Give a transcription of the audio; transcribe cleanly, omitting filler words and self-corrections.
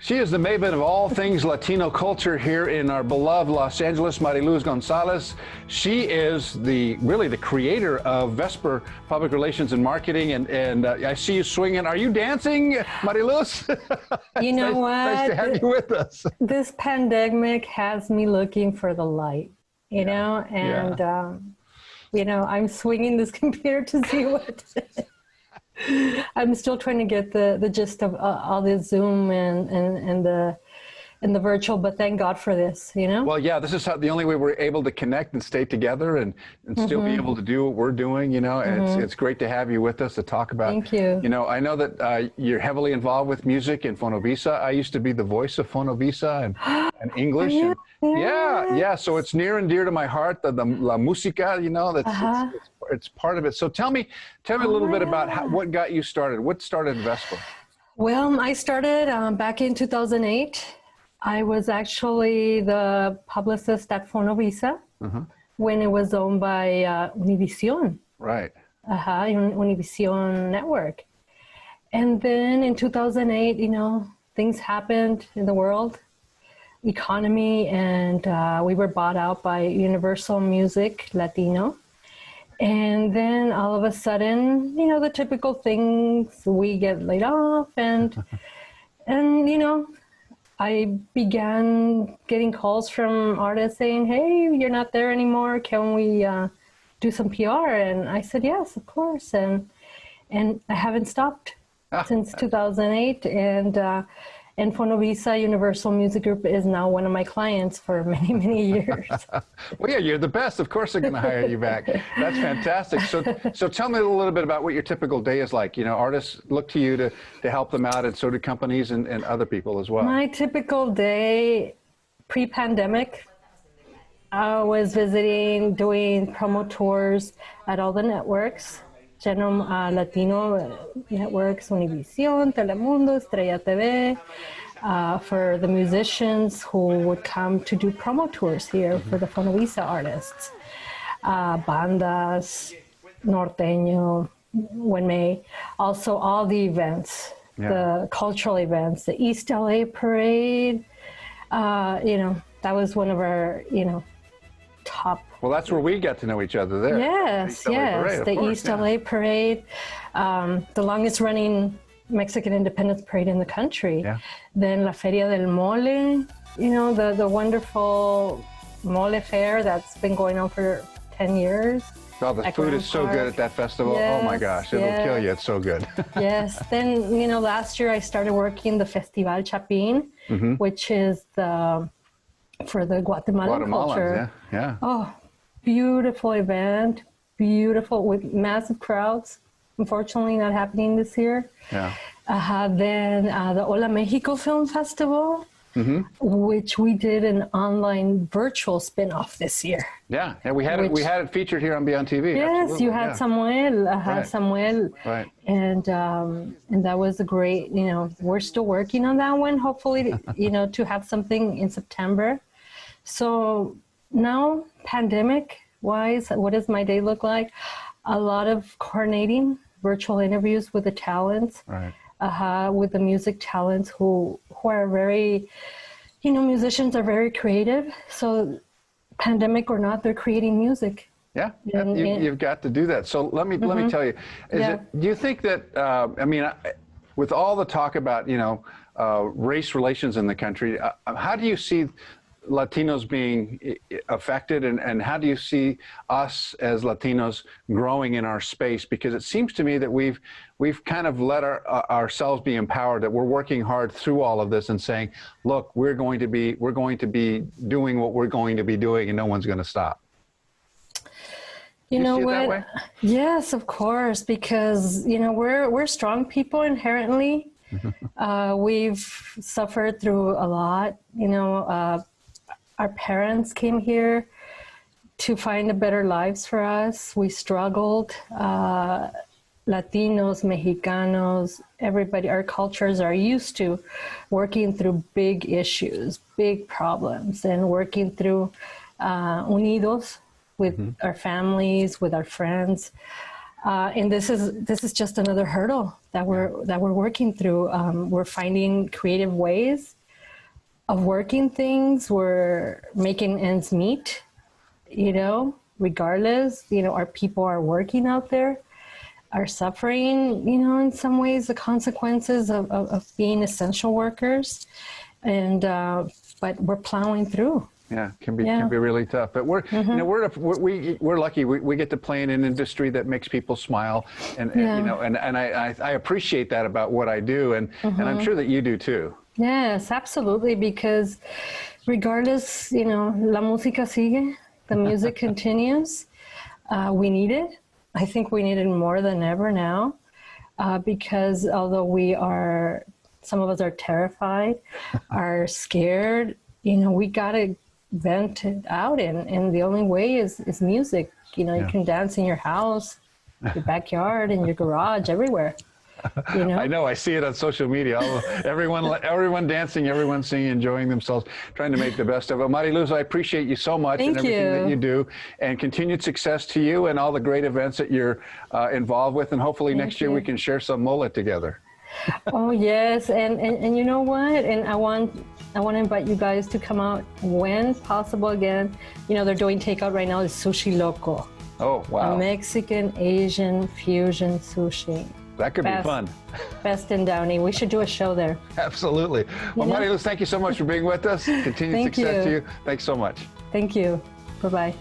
She is the maven of all things Latino culture here in our beloved Los Angeles, Mariluz Gonzalez. She is really the creator of Vesper Public Relations and Marketing, and I see you swinging. Are you dancing, Mariluz? You know what? Nice to have you with us. This pandemic has me looking for the light, you know, and, you know, I'm swinging this computer to see what I'm still trying to get the gist of all the Zoom and the virtual, but thank God for this, you know? Well, yeah, this is the only way we're able to connect and stay together and still be able to do what we're doing, you know? And it's great to have you with us to talk about. Thank you. You know, I know that you're heavily involved with music and Fonovisa. I used to be the voice of Fonovisa and English. Yeah, so it's near and dear to my heart, the la música, you know, it's part of it. So tell me a little bit about what got you started. What started Vesper? Well, I started back in 2008. I was actually the publicist at Fonovisa when it was owned by Univision. Right. Univision Network. And then in 2008, you know, things happened in the world, economy, and we were bought out by Universal Music Latino. And then all of a sudden, you know, the typical things, we get laid off and you know, I began getting calls from artists saying, hey, you're not there anymore. Can we do some PR? And I said, yes, of course. And I haven't stopped since 2008. And Fonovisa Universal Music Group is now one of my clients for many, many years. Well, yeah, you're the best. Of course they're going to hire you back. That's fantastic. So tell me a little bit about what your typical day is like. You know, artists look to you to help them out, and so do companies and other people as well. My typical day pre-pandemic, I was visiting, doing promo tours at all the networks. General Latino networks, Univision, Telemundo, Estrella TV, for the musicians who would come to do promo tours here for the Fonovisa artists. Bandas, Norteño, when May. Also all the events, the cultural events, the East LA Parade. You know, that was one of our, you know, top. Well, that's where we got to know each other there. Yes, the East LA Parade, the longest running Mexican independence parade in the country. Yeah. Then La Feria del Mole, you know, the wonderful mole fair that's been going on for 10 years. Oh, the food is so good at that festival. Yes, oh my gosh, it'll kill you. It's so good. Yes. Then, you know, last year I started working the Festival Chapin, which is for the Guatemalan culture. Yeah. Oh, beautiful event, beautiful, with massive crowds. Unfortunately, not happening this year. Yeah. Then the Hola Mexico Film Festival, which we did an online virtual spin-off this year. Yeah, we had it featured here on BEONDTV. Yes, absolutely. you had Samuel, Samuel, right. And that was a great. You know, we're still working on that one. Hopefully, you know, to have something in September. So now, pandemic-wise, what does my day look like? A lot of coordinating virtual interviews with the talents, with the music talents who are very, you know, musicians are very creative. So pandemic or not, they're creating music. Yeah, you've got to do that. So let me tell you, do you think that, I mean, with all the talk about, you know, race relations in the country, how do you see Latinos being affected, and how do you see us as Latinos growing in our space? Because it seems to me that we've kind of let ourselves be empowered, that we're working hard through all of this and saying, look, we're going to be doing what we're going to be doing, and no one's going to stop. You know what? Yes, of course, because, you know, we're strong people inherently. We've suffered through a lot, you know. Our parents came here to find a better lives for us. We struggled. Latinos, Mexicanos, everybody, our cultures are used to working through big issues, big problems, and working through unidos with our families, with our friends. And this is just another hurdle that we're working through. We're finding creative ways of working things. We're making ends meet, regardless. Our people are working out there, are suffering, in some ways, the consequences of being essential workers. And but we're plowing through. Yeah, can be really tough. But we're we're lucky. We get to play in an industry that makes people smile, and I appreciate that about what I do, and I'm sure that you do too. Yes, absolutely. Because regardless, la música sigue, the music continues. We need it. I think we need it more than ever now, because although some of us are terrified, are scared, we gotta vent it out, and the only way is music. You can dance in your house, your backyard, in your garage, everywhere. I know, I see it on social media. Everyone dancing, everyone singing, enjoying themselves, trying to make the best of it. Mariluz, I appreciate you so much and everything that you do, and continued success to you and all the great events that you're involved with, and hopefully next year we can share some mole together. Oh yes, and you know what? And I want to invite you guys to come out when possible again. They're doing takeout right now. Is Sushi Loco. Oh wow! A Mexican Asian fusion sushi. That could be fun. Best in Downey. We should do a show there. Absolutely. Well, Mariluz, thank you so much for being with us. Continued success to you. Thanks so much. Thank you. Bye bye.